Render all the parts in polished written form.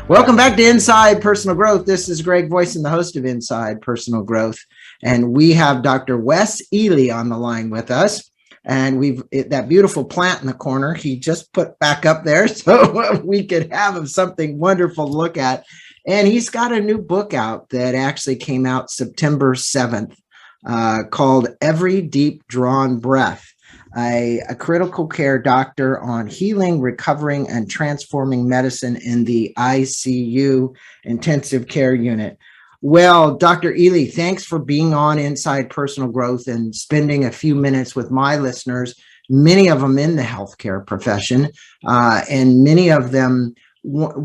Welcome back to Inside Personal Growth. This is Greg Voisen, the host of Inside Personal Growth. And we have Dr. Wes Ely on the line with us. And that beautiful plant in the corner, he just put back up there so we could have something wonderful to look at. And he's got a new book out that actually came out September 7th called Every Deep Drawn Breath. A critical care doctor on healing, recovering, and transforming medicine in the ICU, intensive care unit. Well, Dr. Ely, thanks for being on Inside Personal Growth and spending a few minutes with my listeners, many of them in the healthcare profession, and many of them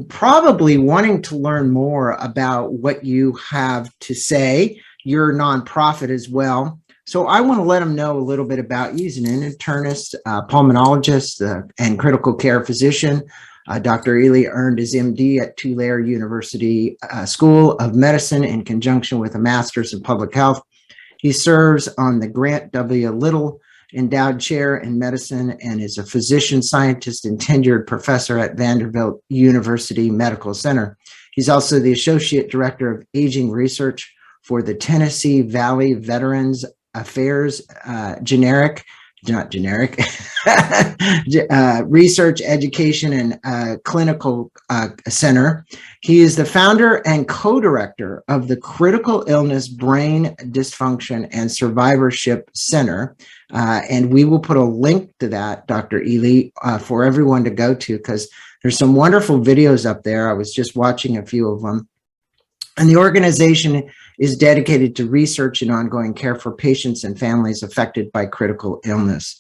probably wanting to learn more about what you have to say. You're a nonprofit as well. So I want to let them know a little bit about you. He's an internist, pulmonologist, and critical care physician. Dr. Ely earned his MD at Tulare University School of Medicine in conjunction with a master's in public health. He serves on the Grant W. Little Endowed Chair in Medicine and is a physician scientist and tenured professor at Vanderbilt University Medical Center. He's also the associate director of aging research for the Tennessee Valley Veterans Affairs Research, Education, and Clinical Center. He is the founder and co-director of the Critical Illness, Brain Dysfunction, and Survivorship Center. And we will put a link to that, Dr. Ely, for everyone to go to, because there's some wonderful videos up there. I was just watching a few of them. And the organization is dedicated to research and ongoing care for patients and families affected by critical illness.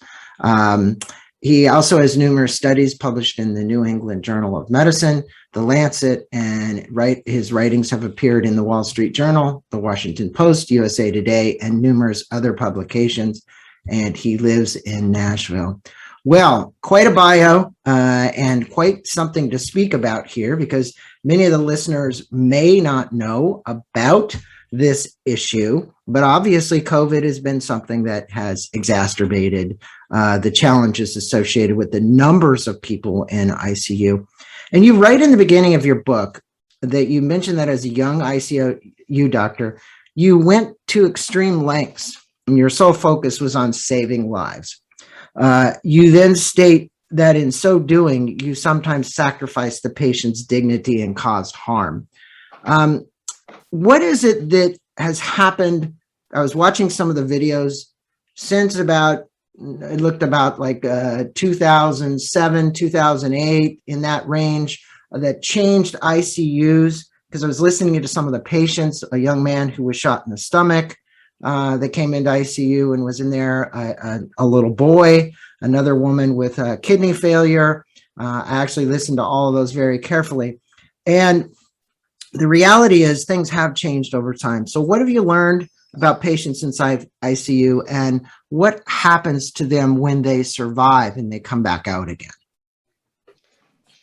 He also has numerous studies published in the New England Journal of Medicine, the Lancet, and his writings have appeared in the Wall Street Journal, the Washington Post, USA Today, and numerous other publications. And he lives in Nashville. Well, quite a bio and quite something to speak about here, because many of the listeners may not know about this issue, but obviously COVID has been something that has exacerbated the challenges associated with the numbers of people in ICU. And you write in the beginning of your book that you mentioned that as a young ICU doctor, you went to extreme lengths and your sole focus was on saving lives. You then state that in so doing, you sometimes sacrifice the patient's dignity and caused harm. What is it that has happened? I was watching some of the videos since it looked about like 2007, 2008, in that range, that changed ICUs, because I was listening to some of the patients, a young man who was shot in the stomach that came into ICU and was in there, a little boy, another woman with kidney failure. I actually listened to all of those very carefully. And the reality is things have changed over time. So what have you learned about patients inside ICU, and what happens to them when they survive and they come back out again?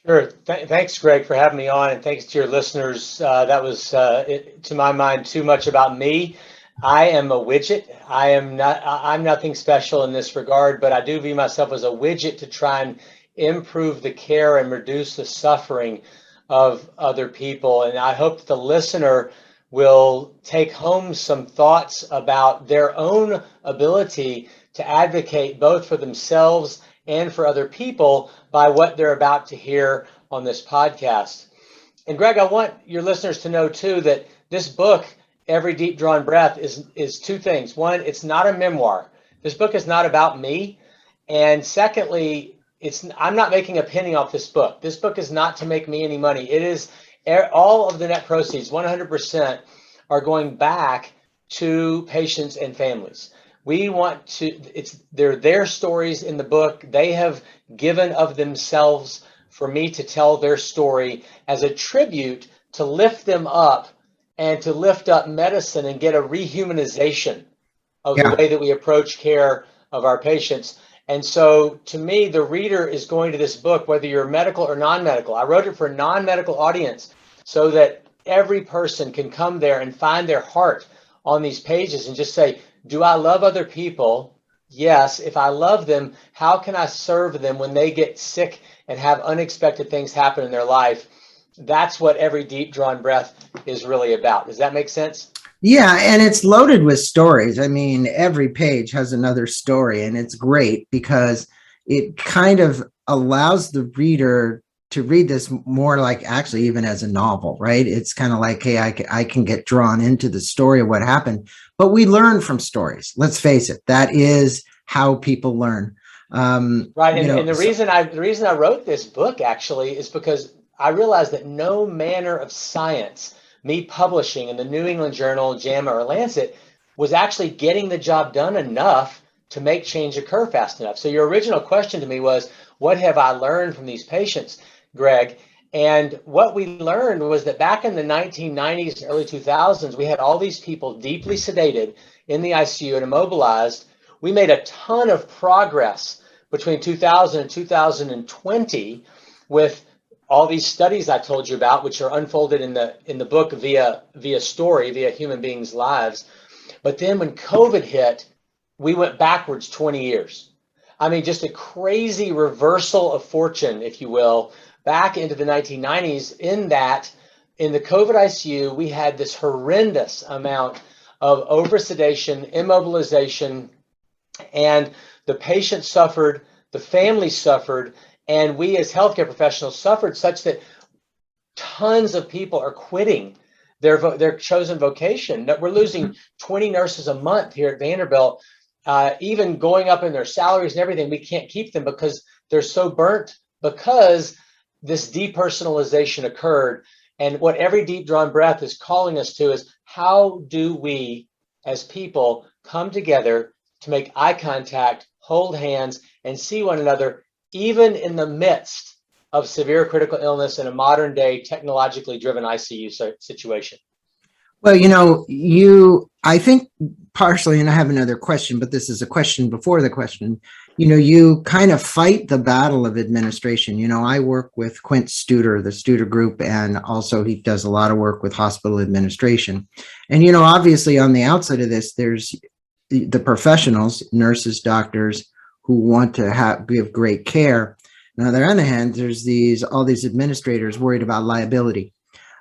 Sure. Thanks, Greg, for having me on, and thanks to your listeners. That was, to my mind, too much about me. I am a widget. I'm nothing special in this regard, but I do view myself as a widget to try and improve the care and reduce the suffering of other people. And I hope that the listener will take home some thoughts about their own ability to advocate both for themselves and for other people by what they're about to hear on this podcast. And Greg, I want your listeners to know too that this book, Every Deep Drawn Breath, is two things. One, it's not a memoir. This book is not about me. And secondly, I'm not making a penny off this book. This book is not to make me any money. It is all of the net proceeds, 100%, are going back to patients and families. We want to, they're their stories in the book. They have given of themselves for me to tell their story as a tribute to lift them up and to lift up medicine and get a rehumanization of the way that we approach care of our patients. And so to me, the reader is going to this book, whether you're medical or non-medical. I wrote it for a non-medical audience so that every person can come there and find their heart on these pages and just say, do I love other people? Yes. If I love them, how can I serve them when they get sick and have unexpected things happen in their life? that's what every deep drawn breath is really about. Does that make sense? Yeah, and it's loaded with stories. I mean, every page has another story, and it's great because it kind of allows the reader to read this more like actually even as a novel, right? It's kind of like, hey, I can get drawn into the story of what happened, but we learn from stories. Let's face it, that is how people learn. Right, and the reason I wrote this book actually is because I realized that no manner of science, me publishing in the New England Journal, JAMA, or Lancet, was actually getting the job done enough to make change occur fast enough. So your original question to me was, what have I learned from these patients, Greg? And what we learned was that back in the 1990s, early 2000s, we had all these people deeply sedated in the ICU and immobilized. We made a ton of progress between 2000 and 2020 with all these studies I told you about, which are unfolded in the book via story, via human beings' lives. But then when COVID hit, we went backwards 20 years. I mean, just a crazy reversal of fortune, if you will, back into the 1990s, in that in the COVID ICU, we had this horrendous amount of oversedation, immobilization, and the patient suffered, the family suffered, and we as healthcare professionals suffered, such that tons of people are quitting their chosen vocation. We're losing 20 nurses a month here at Vanderbilt, even going up in their salaries and everything. We can't keep them because they're so burnt, because this depersonalization occurred. And what every deep drawn breath is calling us to is, how do we as people come together to make eye contact, hold hands, and see one another, even in the midst of severe critical illness in a modern day technologically driven ICU situation? Well, I think partially, and I have another question, but this is a question before the question. You kind of fight the battle of administration. I work with Quint Studer, the Studer Group, and also he does a lot of work with hospital administration. And, obviously on the outside of this, there's the professionals, nurses, doctors, who want to give great care. And on the other hand, there's all these administrators worried about liability.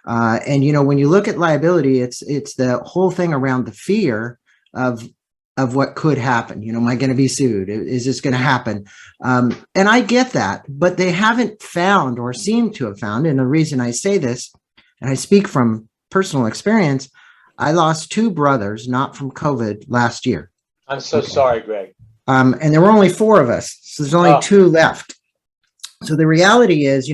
And when you look at liability, it's the whole thing around the fear of what could happen. Am I going to be sued? Is this going to happen? And I get that, but they haven't found, or seem to have found, and the reason I say this, and I speak from personal experience, I lost 2 brothers, not from COVID, last year. I'm so sorry, Greg. And there were only 4 of us, so there's only 2 left. So the reality is,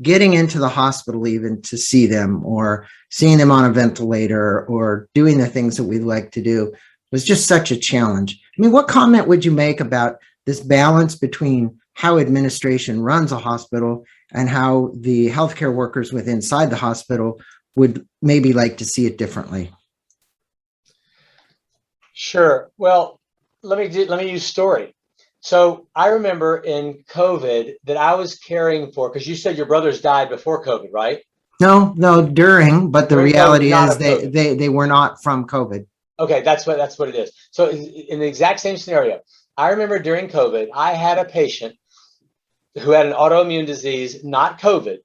getting into the hospital even to see them, or seeing them on a ventilator, or doing the things that we like to do, was just such a challenge. I mean, what comment would you make about this balance between how administration runs a hospital and how the healthcare workers inside the hospital would maybe like to see it differently? Sure. Well, let me use story. So I remember in COVID that I was caring for, because you said your brothers died before COVID, right? No, during, but the reality is they were not from COVID. Okay, that's what it is. So in the exact same scenario, I remember during COVID, I had a patient who had an autoimmune disease, not COVID,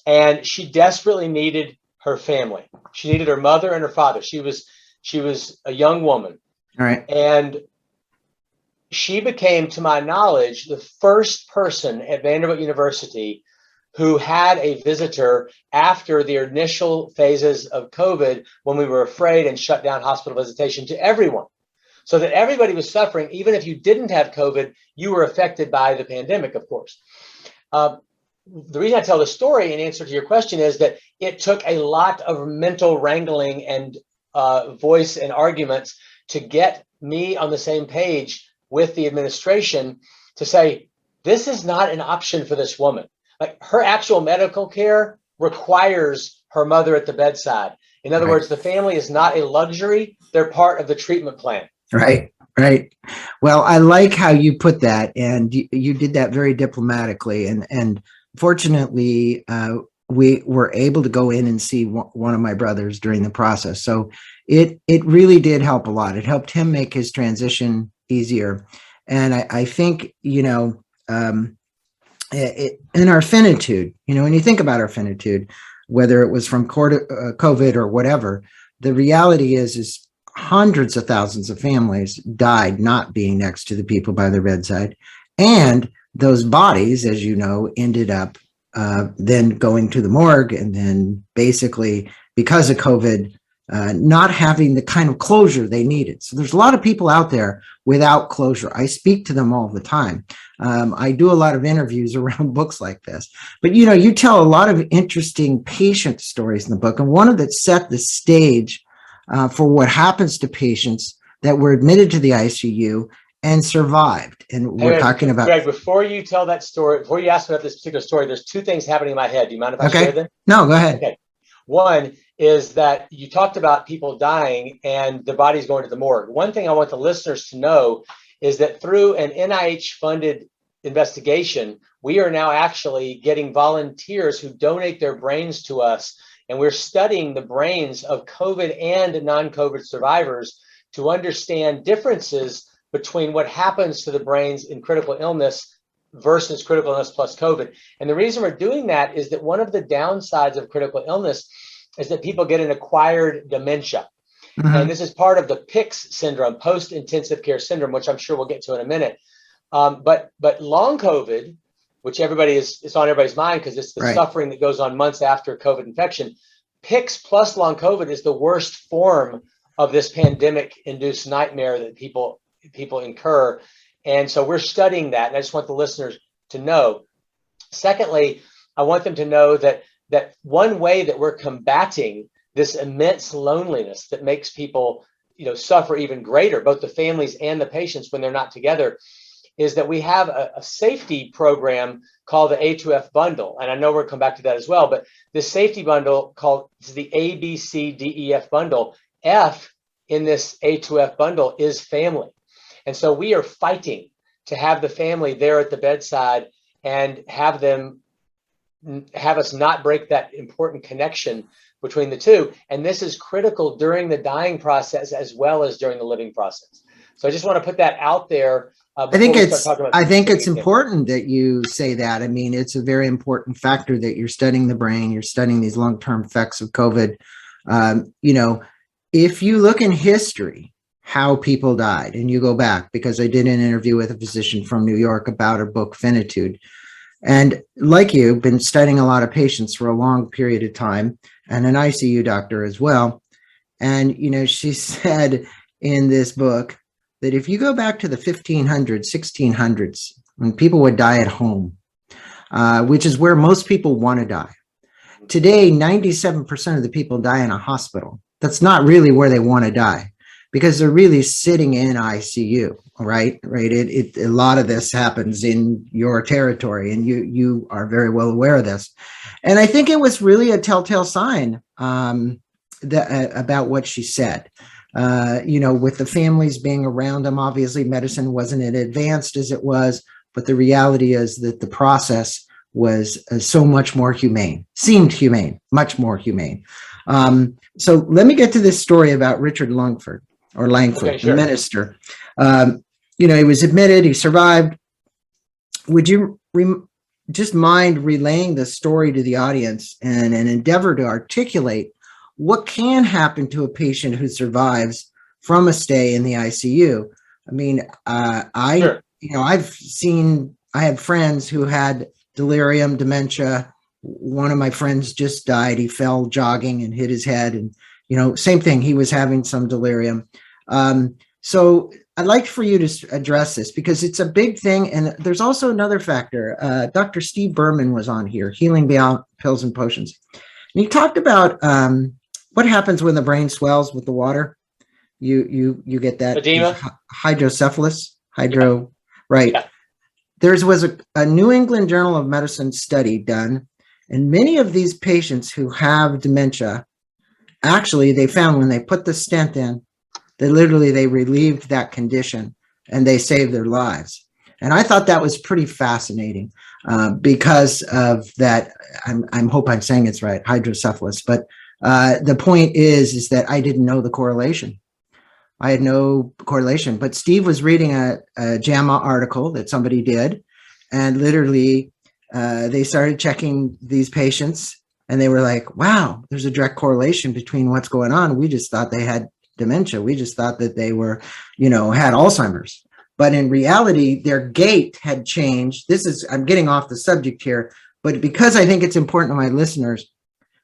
and she desperately needed her family. She needed her mother and her father. She was a young woman. All right. And she became, to my knowledge, the first person at Vanderbilt University who had a visitor after the initial phases of COVID, when we were afraid and shut down hospital visitation to everyone, so that everybody was suffering. Even if you didn't have COVID, you were affected by the pandemic, of course. The reason I tell the story in answer to your question is that it took a lot of mental wrangling and voice and arguments to get me on the same page with the administration to say, this is not an option for this woman. Like, her actual medical care requires her mother at the bedside. In other words, the family is not a luxury. They're part of the treatment plan. Right. Well, I like how you put that, and you did that very diplomatically. And fortunately, we were able to go in and see one of my brothers during the process. So it really did help a lot. It helped him make his transition easier. And I think, in our finitude, when you think about our finitude, whether it was from COVID or whatever. The reality is hundreds of thousands of families died not being next to the people by their bedside. And those bodies, as you know, ended up then going to the morgue, and then basically, because of COVID, not having the kind of closure they needed. So there's a lot of people out there without closure. I speak to them all the time. I do a lot of interviews around books like this. But, you know, you tell a lot of interesting patient stories in the book, and one of that set the stage for what happens to patients that were admitted to the ICU and survived. And we're talking about— Greg, before you tell that story, before you ask about this particular story, there's two things happening in my head. Do you mind if I share them? No, go ahead. Okay. One is that you talked about people dying and the bodies going to the morgue. One thing I want the listeners to know is that through an NIH-funded investigation, we are now actually getting volunteers who donate their brains to us, and we're studying the brains of COVID and non-COVID survivors to understand differences between what happens to the brains in critical illness versus critical illness plus COVID. And the reason we're doing that is that one of the downsides of critical illness is that people get an acquired dementia. Mm-hmm. And this is part of the PICS syndrome, post-intensive care syndrome, which I'm sure we'll get to in a minute. But long COVID, which it's on everybody's mind because it's the suffering that goes on months after COVID infection. PICS plus long COVID is the worst form of this pandemic-induced nightmare that people incur. And so we're studying that. And I just want the listeners to know. Secondly, I want them to know that one way that we're combating this immense loneliness that makes people, suffer even greater, both the families and the patients when they're not together, is that we have a safety program called the A2F Bundle. And I know we'll come back to that as well, but this safety bundle is the ABCDEF Bundle. F in this A2F Bundle is family. And so we are fighting to have the family there at the bedside and have us not break that important connection between the two. And this is critical during the dying process as well as during the living process. So I just want to put that out there. I think it's important that you say that. I mean, it's a very important factor that you're studying the brain, you're studying these long-term effects of COVID. If you look in history, how people died, and you go back, because I did an interview with a physician from New York about her book, Finitude. And like you, been studying a lot of patients for a long period of time, and an ICU doctor as well. And, she said in this book that if you go back to the 1500s, 1600s, when people would die at home, which is where most people want to die. Today, 97% of the people die in a hospital. That's not really where they want to die, because they're really sitting in ICU, right? A lot of this happens in your territory, and you are very well aware of this. And I think it was really a telltale sign about what she said. With the families being around them, obviously medicine wasn't as advanced as it was, but the reality is that the process was so much more humane, seemed humane, much more humane. So let me get to this story about Richard Langford, okay, sure. The minister. He was admitted, he survived. Would you just mind relaying the story to the audience and an endeavor to articulate what can happen to a patient who survives from a stay in the ICU? I mean, I have friends who had delirium, dementia. One of my friends just died. He fell jogging and hit his head, and same thing. He was having some delirium. So I'd like for you to address this, because it's a big thing. And there's also another factor. Dr. Steve Berman was on here, Healing Beyond Pills and Potions. And he talked about what happens when the brain swells with the water. You get that edema, hydrocephalus, Yeah. Right. Yeah. There was a New England Journal of Medicine study done, and many of these patients who have dementia, actually, they found when they put the stent in, they relieved that condition and they saved their lives. And I thought that was pretty fascinating because of that. I hope I'm saying it's right, hydrocephalus. But the point is that I didn't know the correlation. I had no correlation. But Steve was reading a JAMA article that somebody did, and literally they started checking these patients And they were like, wow, there's a direct correlation between what's going on. We just thought they had dementia. We just thought that they were, had Alzheimer's. But in reality, their gait had changed. I'm getting off the subject here, but because I think it's important to my listeners,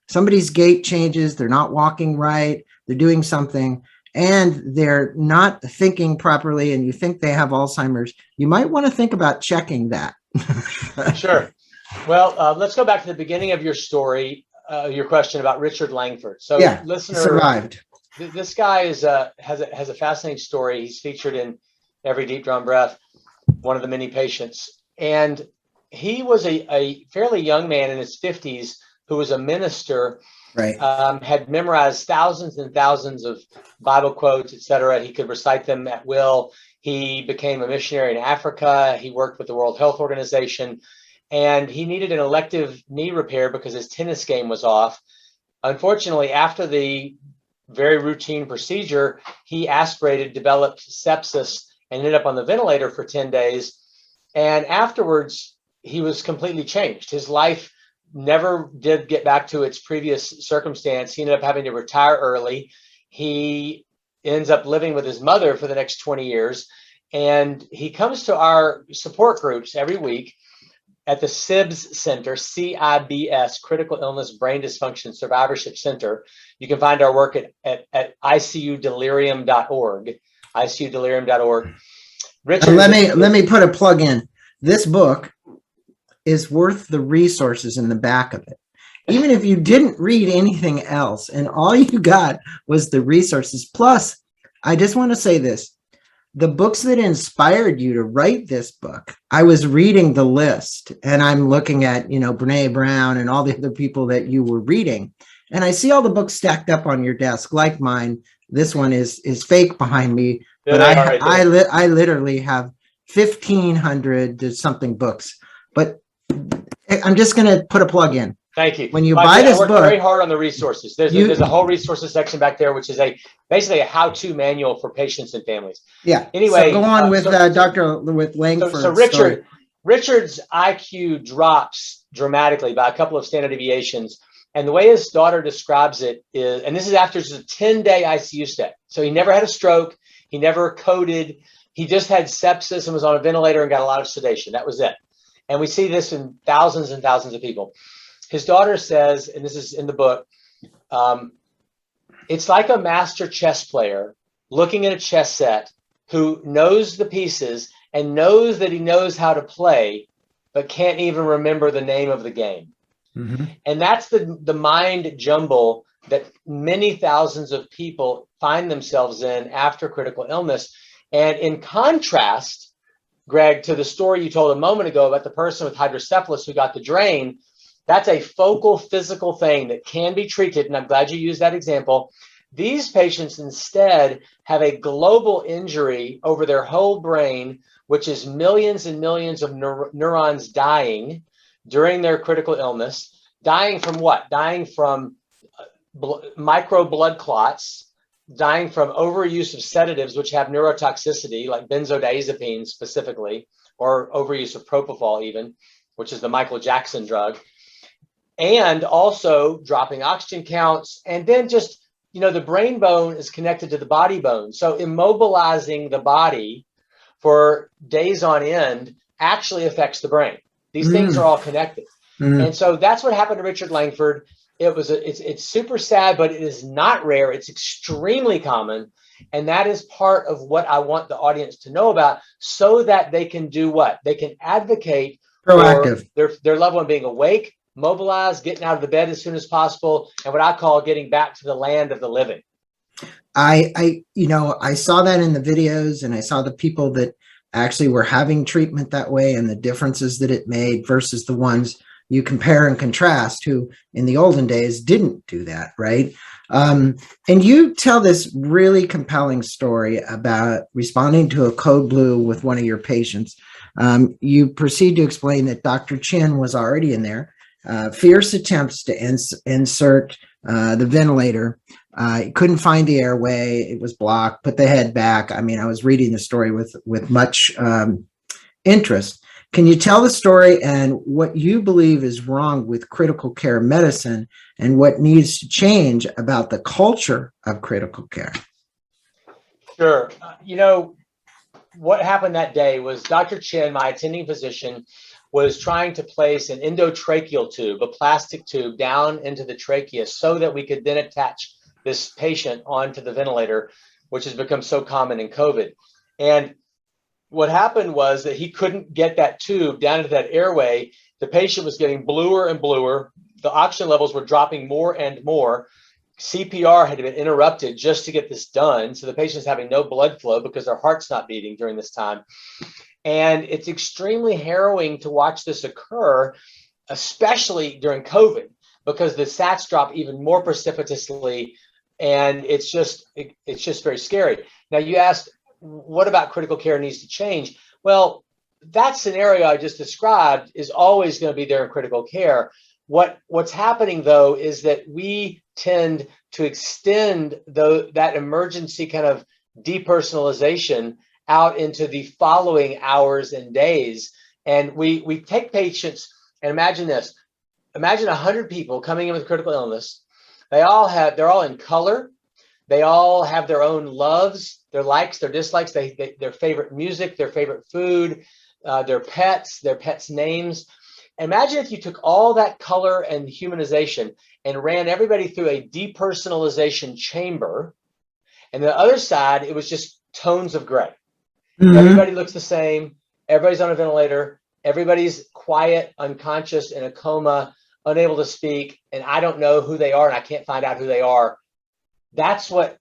somebody's gait changes, they're not walking right, they're doing something, and they're not thinking properly, and you think they have Alzheimer's, you might want to think about checking that. Sure. Well, let's go back to the beginning of your story, your question about Richard Langford. So, yeah, listener, survived. This guy has a fascinating story. He's featured in Every Deep Drawn Breath, one of the many patients. And he was a fairly young man in his 50s who was a minister, right? Had memorized thousands and thousands of Bible quotes, etc. He could recite them at will. He became a missionary in Africa. He worked with the World Health Organization, and he needed an elective knee repair because his tennis game was off. Unfortunately, after the very routine procedure, he aspirated, developed sepsis, and ended up on the ventilator for 10 days. And afterwards, he was completely changed. His life never did get back to its previous circumstance. He ended up having to retire early. He ends up living with his mother for the next 20 years. And he comes to our support groups every week at the CIBS Center, CIBS, Critical Illness Brain Dysfunction Survivorship Center. You can find our work at ICUDelirium.org. ICUDelirium.org. Richard, let me put a plug in. This book is worth the resources in the back of it. Even if you didn't read anything else and all you got was the resources. Plus, I just want to say this. The books that inspired you to write this book, I was reading the list and I'm looking at, Brene Brown and all the other people that you were reading. And I see all the books stacked up on your desk like mine. This one is fake behind me. But I literally have 1,500 to something books. But I'm just going to put a plug in. Thank you. When you buy this book, I worked very hard on the resources. There's a whole resources section back there, which is basically a how-to manual for patients and families. Yeah. Anyway, so go on with Dr. Langford. So Richard's IQ drops dramatically by a couple of standard deviations. And the way his daughter describes it is, and this is after just a 10-day ICU stay. So he never had a stroke. He never coded. He just had sepsis and was on a ventilator and got a lot of sedation. That was it. And we see this in thousands and thousands of people. His daughter says, and this is in the book, it's like a master chess player looking at a chess set who knows the pieces and knows that he knows how to play, but can't even remember the name of the game. Mm-hmm. And that's the mind jumble that many thousands of people find themselves in after critical illness. And in contrast, Greg, to the story you told a moment ago about the person with hydrocephalus who got the drain, that's a focal physical thing that can be treated. And I'm glad you used that example. These patients instead have a global injury over their whole brain, which is millions and millions of neurons dying during their critical illness. Dying from what? Dying from micro blood clots, dying from overuse of sedatives, which have neurotoxicity, like benzodiazepines specifically, or overuse of propofol even, which is the Michael Jackson drug, and also dropping oxygen counts. And then just, the brain bone is connected to the body bone. So immobilizing the body for days on end actually affects the brain. These things are all connected. And so that's what happened to Richard Langford. It's super sad, but it is not rare. It's extremely common. And that is part of what I want the audience to know about, so that they can do what? They can advocate proactive for their loved one being awake, mobilized, getting out of the bed as soon as possible, and what I call getting back to the land of the living. I saw that in the videos, and I saw the people that actually were having treatment that way and the differences that it made versus the ones you compare and contrast who in the olden days didn't do that, right? And you tell this really compelling story about responding to a code blue with one of your patients. You proceed to explain that Dr. Chin was already in there. Fierce attempts to insert the ventilator. Couldn't find the airway. It was blocked. Put the head back. I mean, I was reading the story with much interest. Can you tell the story and what you believe is wrong with critical care medicine and what needs to change about the culture of critical care? Sure. What happened that day was Dr. Chin, my attending physician, was trying to place an endotracheal tube, a plastic tube, down into the trachea so that we could then attach this patient onto the ventilator, which has become so common in COVID. And what happened was that he couldn't get that tube down into that airway. The patient was getting bluer and bluer. The oxygen levels were dropping more and more. CPR had been interrupted just to get this done. So the patient's having no blood flow because their heart's not beating during this time. And it's extremely harrowing to watch this occur, especially during COVID, because the SATs drop even more precipitously. And it's just very scary. Now, you asked, what about critical care needs to change? Well, that scenario I just described is always going to be there in critical care. What's happening, though, is that we tend to extend that emergency kind of depersonalization out into the following hours and days. And we take patients, and imagine this. Imagine 100 people coming in with critical illness. They're all in color. They all have their own loves, their likes, their dislikes, their favorite music, their favorite food, their pets' names. Imagine if you took all that color and humanization and ran everybody through a depersonalization chamber, and the other side, it was just tones of gray. Mm-hmm. Everybody looks the same. Everybody's on a ventilator. Everybody's quiet, unconscious, in a coma, unable to speak, and I don't know who they are, and I can't find out who they are. That's what,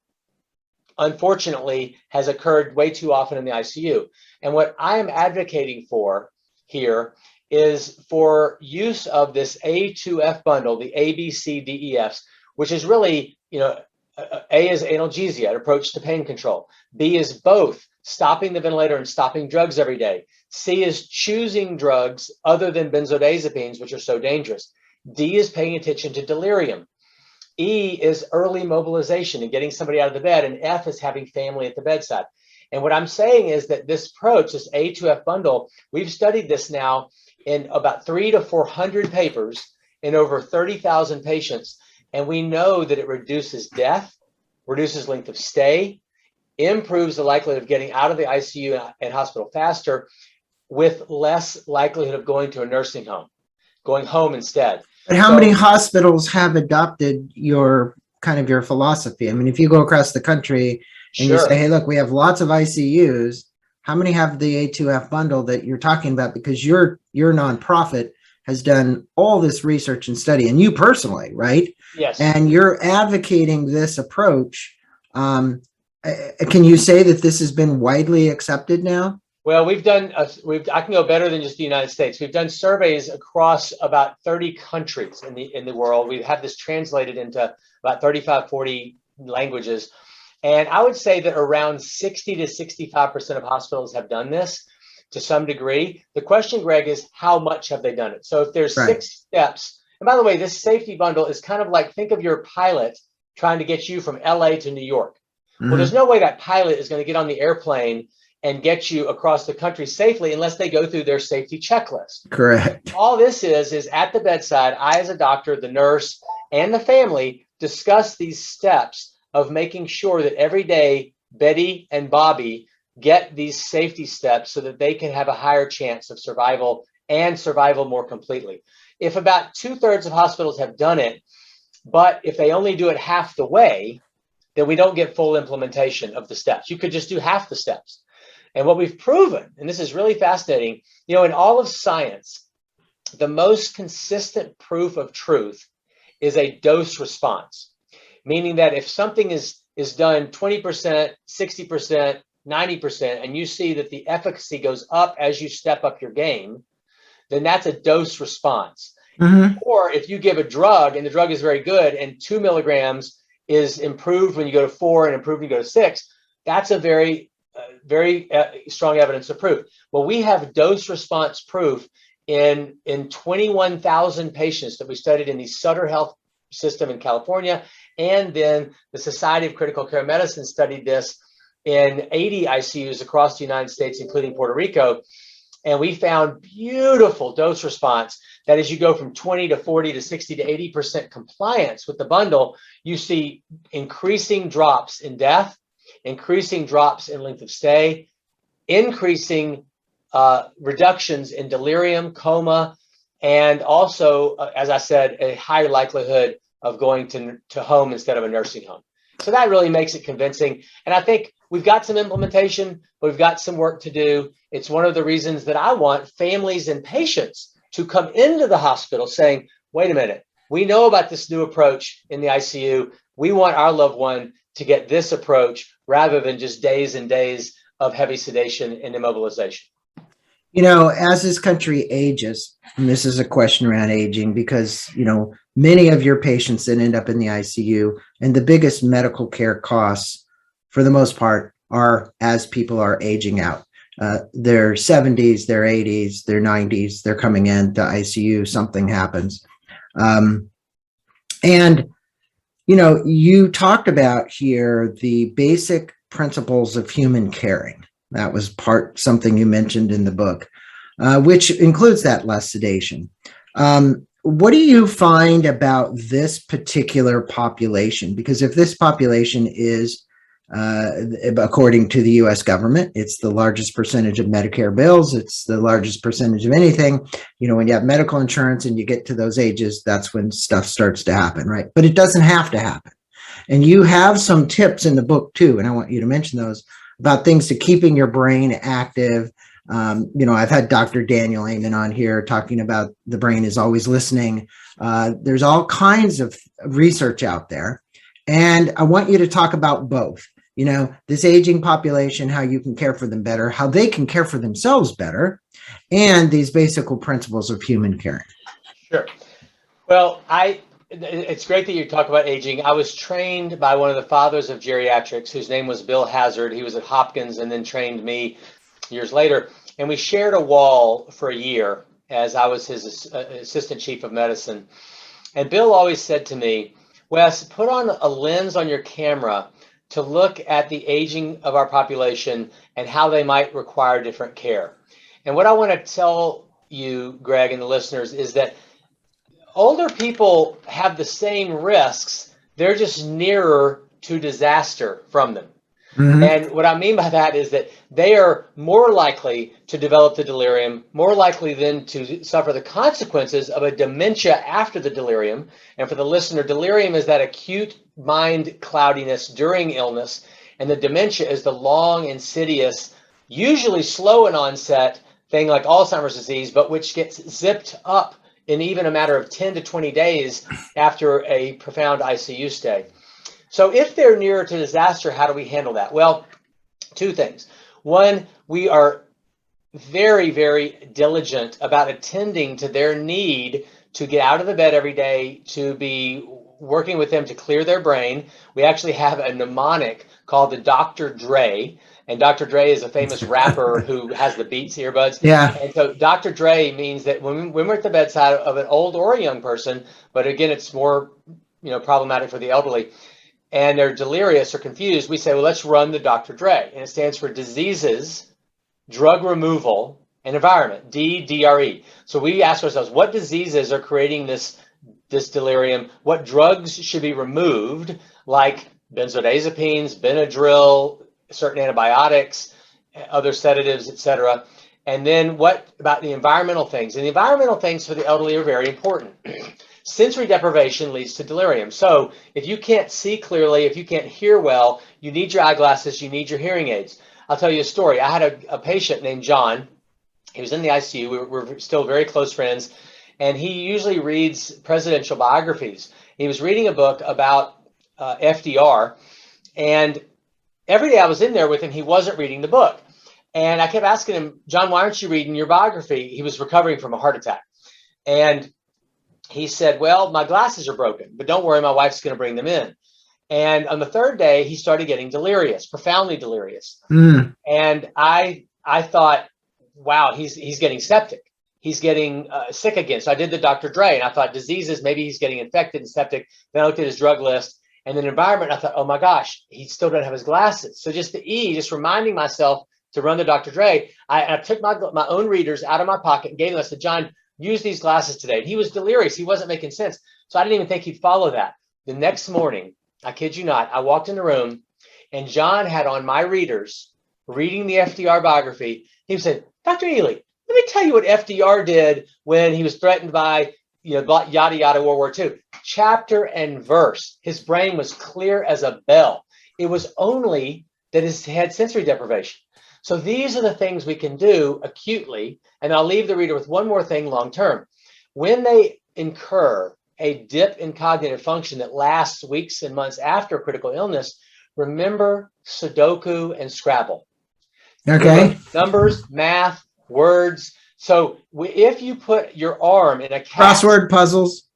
unfortunately, has occurred way too often in the ICU. And what I am advocating for here is for use of this A2F bundle, the A, B, C, D, E, Fs, which is really, A is analgesia, an approach to pain control. B is both stopping the ventilator and stopping drugs every day. C is choosing drugs other than benzodiazepines, which are so dangerous. D is paying attention to delirium. E is early mobilization and getting somebody out of the bed. And F is having family at the bedside. And what I'm saying is that this approach, this A2F bundle, we've studied this now in about 300 to 400 papers in over 30,000 patients. And we know that it reduces death, reduces length of stay, improves the likelihood of getting out of the ICU and hospital faster, with less likelihood of going to a nursing home, going home instead. But how many hospitals have adopted your philosophy? I mean, if you go across the country and you say, hey, look, we have lots of ICUs, how many have the A2F bundle that you're talking about? Because your nonprofit has done all this research and study, and you personally, right? Yes. And you're advocating this approach. Can you say that this has been widely accepted now? Well, I can go better than just the United States. We've done surveys across about 30 countries in the world. We have this translated into about 35, 40 languages. And I would say that around 60 to 65% of hospitals have done this to some degree. The question, Greg, is how much have they done it? So if there's 6 steps, and by the way, this safety bundle is kind of like, think of your pilot trying to get you from LA to New York. Mm-hmm. Well, there's no way that pilot is going to get on the airplane and get you across the country safely unless they go through their safety checklist. Correct. All this is at the bedside, I as a doctor, the nurse, and the family discuss these steps of making sure that every day Betty and Bobby get these safety steps so that they can have a higher chance of survival and survival more completely. If about 2/3 of hospitals have done it, but if they only do it half the way, then we don't get full implementation of the steps. You could just do half the steps. And what we've proven, and this is really fascinating, in all of science, the most consistent proof of truth is a dose response, meaning that if something is done 20%, 60%, 90%, and you see that the efficacy goes up as you step up your game, then that's a dose response. Mm-hmm. Or if you give a drug and the drug is very good and 2 milligrams is improved when you go to 4 and improved when you go to 6, that's a very strong evidence of proof. Well, we have dose response proof in 21,000 patients that we studied in the Sutter Health System in California, and then the Society of Critical Care Medicine studied this in 80 ICUs across the United States, including Puerto Rico. And we found beautiful dose response that as you go from 20 to 40 to 60 to 80% compliance with the bundle, you see increasing drops in death, increasing drops in length of stay, increasing reductions in delirium, coma, and also, as I said, a higher likelihood of going to home instead of a nursing home. So that really makes it convincing. And I think we've got some implementation, but we've got some work to do. It's one of the reasons that I want families and patients to come into the hospital saying, wait a minute, we know about this new approach in the ICU. We want our loved one to get this approach rather than just days and days of heavy sedation and immobilization. You know, as this country ages, and this is a question around aging, because, you know, many of your patients that end up in the ICU and the biggest medical care costs, for the most part, are as people are aging out. Their 70s, their 80s, their 90s, they're coming in to ICU, something happens. And, you know, you talked about here the basic principles of human caring. That was something you mentioned in the book, which includes that less sedation. What do you find about this particular population? Because if this population is, according to the US government, it's the largest percentage of Medicare bills, it's the largest percentage of anything. You know, when you have medical insurance and you get to those ages, that's when stuff starts to happen, right? But it doesn't have to happen. And you have some tips in the book too, and I want you to mention those, about things to keeping your brain active. You know, I've had Dr. Daniel Amen on here talking about the brain is always listening. There's all kinds of research out there. And I want you to talk about both, you know, this aging population, how you can care for them better, how they can care for themselves better, and these basic principles of human caring. Sure. Well, it's great that you talk about aging. I was trained by one of the fathers of geriatrics, whose name was Bill Hazard. He was at Hopkins and then trained me years later. And we shared a wall for a year as I was his assistant chief of medicine. And Bill always said to me, Wes, put on a lens on your camera to look at the aging of our population and how they might require different care. And what I want to tell you, Greg, and the listeners, is that older people have the same risks. They're just nearer to disaster from them. Mm-hmm. And what I mean by that is that they are more likely to develop the delirium, more likely than to suffer the consequences of a dementia after the delirium. And for the listener, delirium is that acute mind cloudiness during illness, and the dementia is the long, insidious, usually slow in onset thing like Alzheimer's disease, but which gets zipped up in even a matter of 10 to 20 days after a profound ICU stay. So if they're nearer to disaster, how do we handle that? Well, two things. One, we are very, very diligent about attending to their need to get out of the bed every day, to be working with them to clear their brain. We actually have a mnemonic called the Dr. Dre. And Dr. Dre is a famous rapper who has the Beats earbuds. Yeah. And so Dr. Dre means that when we're at the bedside of an old or a young person, but again, it's more, problematic for the elderly, and they're delirious or confused, we say, well, let's run the Dr. Dre. And it stands for diseases, drug removal, and environment, DDRE. So we ask ourselves, what diseases are creating this delirium? What drugs should be removed, like benzodiazepines, Benadryl, certain antibiotics, other sedatives, etc. And then what about the environmental things? And the environmental things for the elderly are very important. Sensory deprivation leads to delirium. So if you can't see clearly, if you can't hear well, you need your eyeglasses, you need your hearing aids. I'll tell you a story. I had a patient named John. He was in the ICU. We're still very close friends. And he usually reads presidential biographies. He was reading a book about FDR. And every day I was in there with him, he wasn't reading the book. And I kept asking him, John, why aren't you reading your biography? He was recovering from a heart attack. And he said, well, my glasses are broken, but don't worry, my wife's going to bring them in. And on the third day, he started getting delirious, profoundly delirious. Mm. And I thought, wow, he's getting septic. He's getting sick again. So I did the Dr. Dre, and I thought diseases, maybe he's getting infected and septic. Then I looked at his drug list and then environment. And I thought, oh my gosh, he still doesn't have his glasses. So just just reminding myself to run the Dr. Dre, I took my own readers out of my pocket and gave them. I said, John, use these glasses today. And he was delirious. He wasn't making sense. So I didn't even think he'd follow that. The next morning, I kid you not, I walked in the room and John had on my readers reading the FDR biography. He said, Dr. Ely, let me tell you what FDR did when he was threatened by, yada, yada, World War II. Chapter and verse. His brain was clear as a bell. It was only that he had sensory deprivation. So these are the things we can do acutely. And I'll leave the reader with one more thing long term. When they incur a dip in cognitive function that lasts weeks and months after critical illness, remember Sudoku and Scrabble. Okay. Numbers, math, words. So if you put your arm in a cast, Crossword puzzles.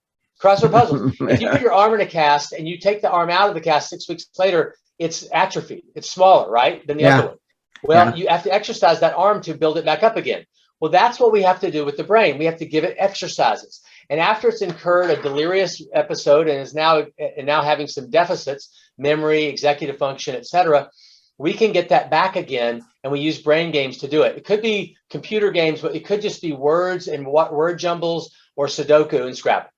If you put your arm in a cast and you take the arm out of the cast 6 weeks later, it's atrophied. It's smaller, right, than the other one. Well, you have to exercise that arm to build it back up again. Well, that's what we have to do with the brain. We have to give it exercises. And after it's incurred a delirious episode and is now having some deficits, memory, executive function, etc., we can get that back again, and we use brain games to do it. It could be computer games, but it could just be words and word jumbles or Sudoku and Scrabble.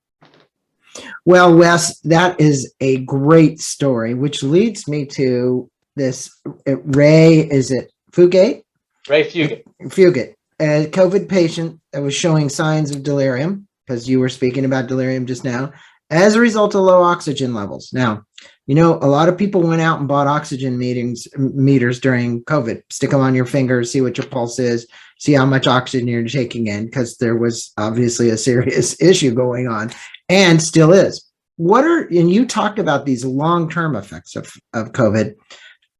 Well, Wes, that is a great story, which leads me to this Ray, is it Fugate? Ray Fugate. Fugate, a COVID patient that was showing signs of delirium, because you were speaking about delirium just now, as a result of low oxygen levels. Now, a lot of people went out and bought oxygen meters during COVID. Stick them on your fingers, see what your pulse is, see how much oxygen you're taking in, because there was obviously a serious issue going on, and still is. And you talked about these long-term effects of COVID.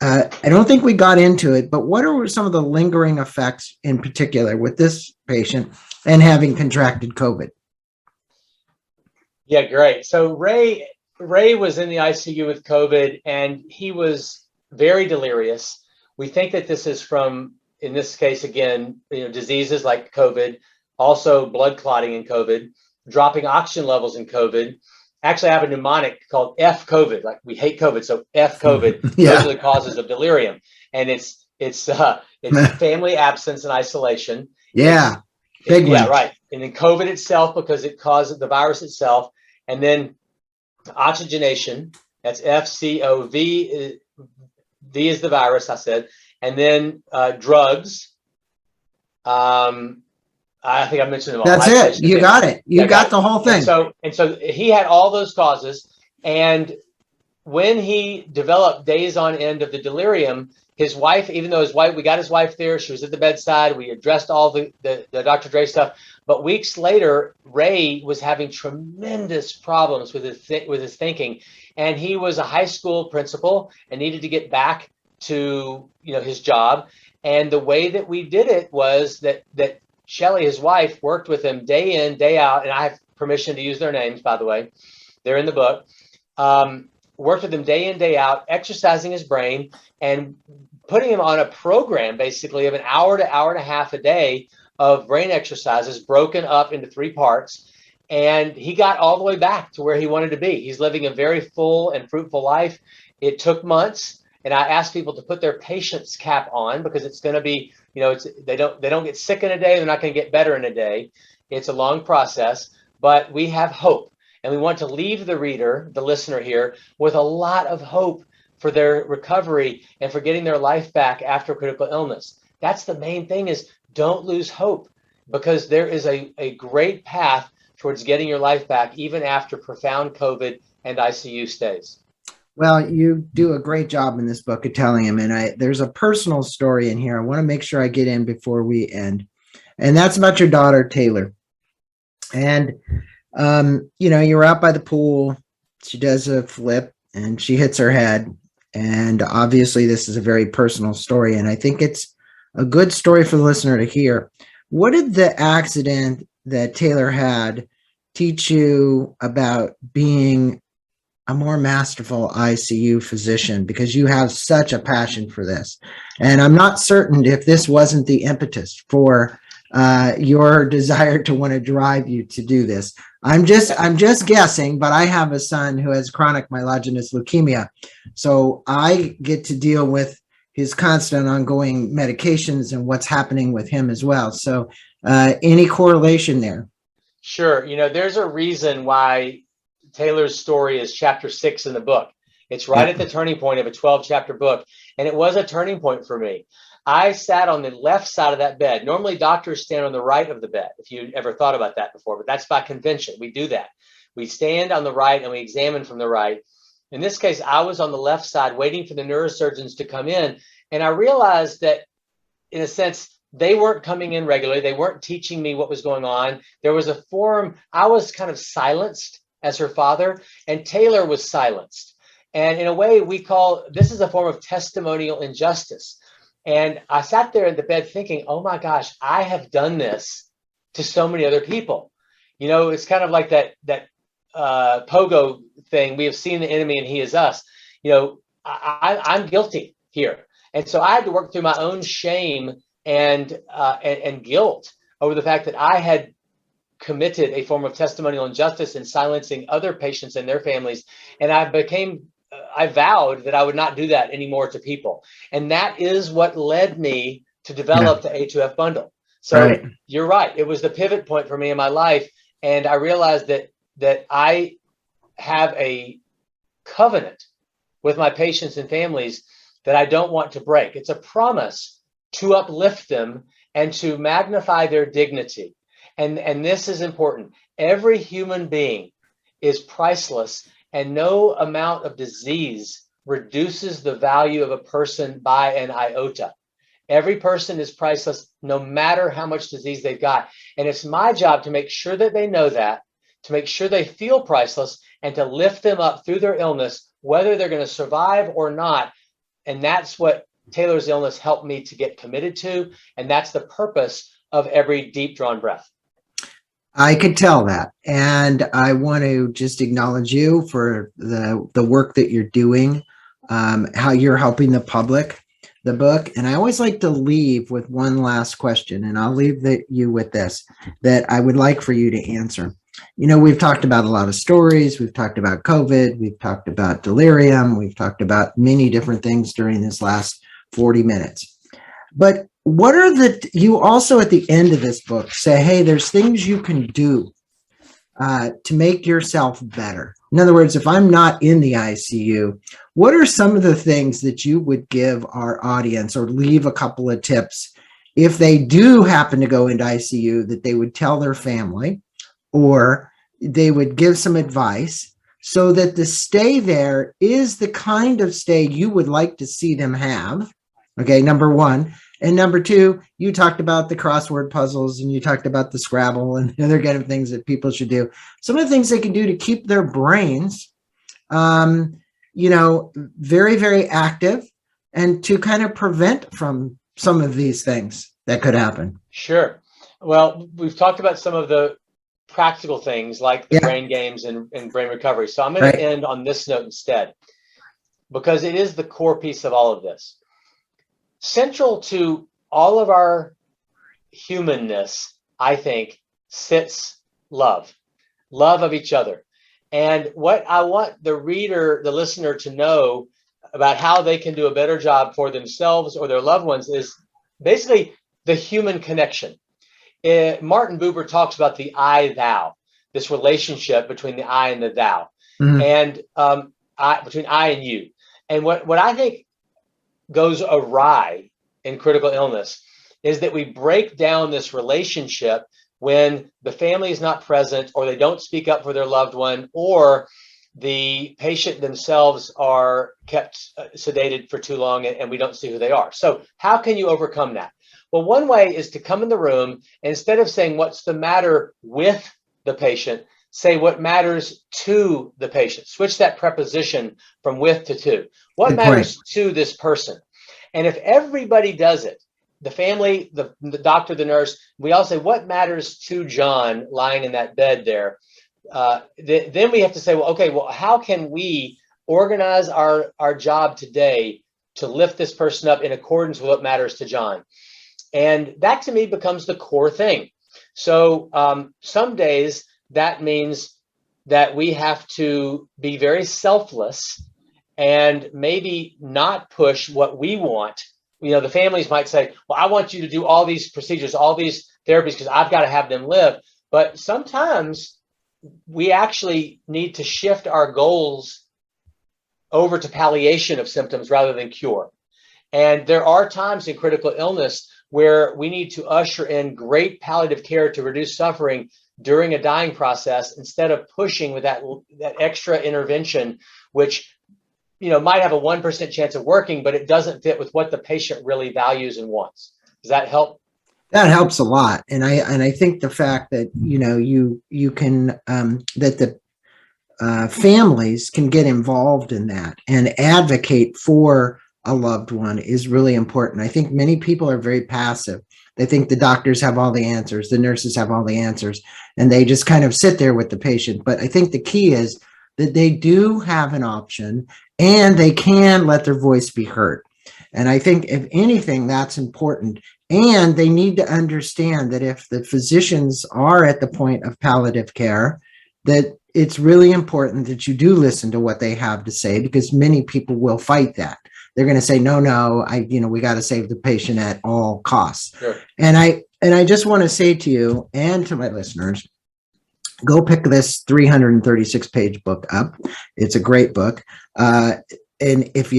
I don't think we got into it, but what are some of the lingering effects in particular with this patient and having contracted COVID? Yeah, great. So Ray was in the ICU with COVID, and he was very delirious. We think that this is from, in this case, again, diseases like COVID, also blood clotting in COVID, dropping oxygen levels in COVID. Actually, I have a mnemonic called F COVID. Like, we hate COVID, so F COVID. Those are the causes of delirium, and it's family absence and isolation. Yeah, big one. Yeah, right. And then COVID itself, because it causes the virus itself, and then oxygenation. That's FCOV. V is the virus, I said, and then drugs. I think I mentioned them all. That's it. You got it. You got the whole thing. And so he had all those causes. And when he developed days on end of the delirium, his wife, even though we got his wife there, she was at the bedside. We addressed all the Dr. Dre stuff. But weeks later, Ray was having tremendous problems with his thinking. And he was a high school principal and needed to get back to his job. And the way that we did it was that Shelley, his wife, worked with him day in, day out, and I have permission to use their names, by the way. They're in the book. Worked with him day in, day out, exercising his brain and putting him on a program, basically, of an hour to hour and a half a day of brain exercises broken up into 3 parts. And he got all the way back to where he wanted to be. He's living a very full and fruitful life. It took months. And I asked people to put their patience cap on, because it's going to be, they don't get sick in a day. They're not going to get better in a day. It's a long process, but we have hope. And we want to leave the reader, the listener here, with a lot of hope for their recovery and for getting their life back after critical illness. That's the main thing, is don't lose hope, because there is a great path towards getting your life back, even after profound COVID and ICU stays. Well, you do a great job in this book of telling him, and there's a personal story in here I want to make sure I get in before we end, and that's about your daughter, Taylor. And, you're out by the pool, she does a flip, and she hits her head, and obviously this is a very personal story, and I think it's a good story for the listener to hear. What did the accident that Taylor had teach you about being a more masterful ICU physician, because you have such a passion for this? And I'm not certain if this wasn't the impetus for your desire to want to drive you to do this. I'm just guessing, but I have a son who has chronic myelogenous leukemia. So I get to deal with his constant ongoing medications and what's happening with him as well. So any correlation there? Sure. There's a reason why Taylor's story is chapter 6 in the book. It's right at the turning point of a 12-chapter book. And it was a turning point for me. I sat on the left side of that bed. Normally, doctors stand on the right of the bed, if you ever thought about that before, but that's by convention. We do that. We stand on the right and we examine from the right. In this case, I was on the left side waiting for the neurosurgeons to come in. And I realized that, in a sense, they weren't coming in regularly. They weren't teaching me what was going on. There was a form. I was kind of silenced as her father, and Taylor was silenced. And in a way, we call this is a form of testimonial injustice. And I sat there in the bed thinking, oh my gosh, I have done this to so many other people. It's kind of like that pogo thing. We have seen the enemy and he is us. I'm guilty here. And so I had to work through my own shame and guilt over the fact that I had committed a form of testimonial injustice in silencing other patients and their families. And I vowed that I would not do that anymore to people. And that is what led me to develop the A2F bundle. So You're right. It was the pivot point for me in my life. And I realized that I have a covenant with my patients and families that I don't want to break. It's a promise to uplift them and to magnify their dignity. And this is important. Every human being is priceless, and no amount of disease reduces the value of a person by an iota. Every person is priceless, no matter how much disease they've got. And it's my job to make sure that they know that, to make sure they feel priceless, and to lift them up through their illness, whether they're going to survive or not. And that's what Taylor's illness helped me to get committed to. And that's the purpose of every deep drawn breath. I could tell that. And I want to just acknowledge you for the work that you're doing, how you're helping the public, the book. And I always like to leave with one last question, and I'll leave you with this, that I would like for you to answer. We've talked about a lot of stories. We've talked about COVID. We've talked about delirium. We've talked about many different things during this last 40 minutes. But what are you also at the end of this book say, hey, there's things you can do to make yourself better. In other words, if I'm not in the ICU, what are some of the things that you would give our audience, or leave a couple of tips if they do happen to go into ICU, that they would tell their family, or they would give some advice so that the stay there is the kind of stay you would like to see them have? Okay, number one. And number two, you talked about the crossword puzzles, and you talked about the Scrabble and the other kind of things that people should do. Some of the things they can do to keep their brains, very, very active, and to kind of prevent from some of these things that could happen. Sure. Well, we've talked about some of the practical things like the brain games and brain recovery. So I'm going to end on this note instead, because it is the core piece of all of this. Central to all of our humanness, I think, sits love of each other. And what I want the reader, the listener, to know about how they can do a better job for themselves or their loved ones is basically the human connection. Martin Buber talks about the I-thou, this relationship between the I and the thou, and between I and you. And what I think goes awry in critical illness is that we break down this relationship when the family is not present, or they don't speak up for their loved one, or the patient themselves are kept sedated for too long and we don't see who they are. So how can you overcome that? Well, one way is to come in the room, and instead of saying what's the matter with the patient, say what matters to the patient. Switch that preposition from with to to. What matters to this person? And if everybody does it, the family, the doctor, the nurse, we all say, what matters to John lying in that bed there? Then we have to say, well, how can we organize our job today to lift this person up in accordance with what matters to John? And that to me becomes the core thing. So some days that means that we have to be very selfless and maybe not push what we want. The families might say, well, I want you to do all these procedures, all these therapies, because I've got to have them live. But sometimes we actually need to shift our goals over to palliation of symptoms rather than cure. And there are times in critical illness where we need to usher in great palliative care to reduce suffering during a dying process, instead of pushing with that extra intervention, which might have a 1% chance of working, but it doesn't fit with what the patient really values and wants. Does that help? That helps a lot. And I think the fact that, you can, that the families can get involved in that and advocate for a loved one is really important. I think many people are very passive. They think the doctors have all the answers, the nurses have all the answers, and they just kind of sit there with the patient. But I think the key is that they do have an option and they can let their voice be heard. And I think if anything, that's important. And they need to understand that if the physicians are at the point of palliative care, that it's really important that you do listen to what they have to say, because many people will fight that. They're going to say, no, we got to save the patient at all costs. Sure. And I just want to say to you and to my listeners, go pick this 336-page book up. It's a great book. And if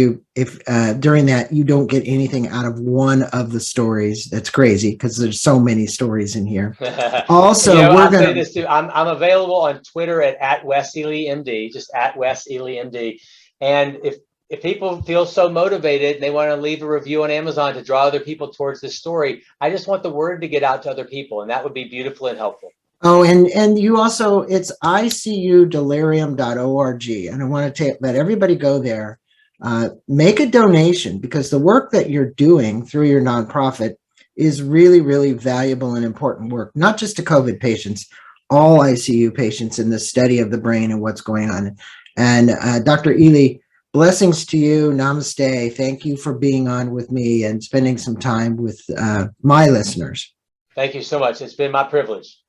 during that you don't get anything out of one of the stories, that's crazy, because there's so many stories in here. Also, I'll say this too. I'm available on Twitter at Wes Ely MD, just at Wes Ely MD. And if people feel so motivated and they want to leave a review on Amazon to draw other people towards this story, I just want the word to get out to other people, and that would be beautiful and helpful. Oh, and you also, it's icudelirium.org. And I want to let everybody go there. Make a donation, because the work that you're doing through your nonprofit is really, really valuable and important work, not just to COVID patients, all ICU patients in the study of the brain and what's going on. And Dr. Ely, blessings to you. Namaste. Thank you for being on with me and spending some time with my listeners. Thank you so much. It's been my privilege.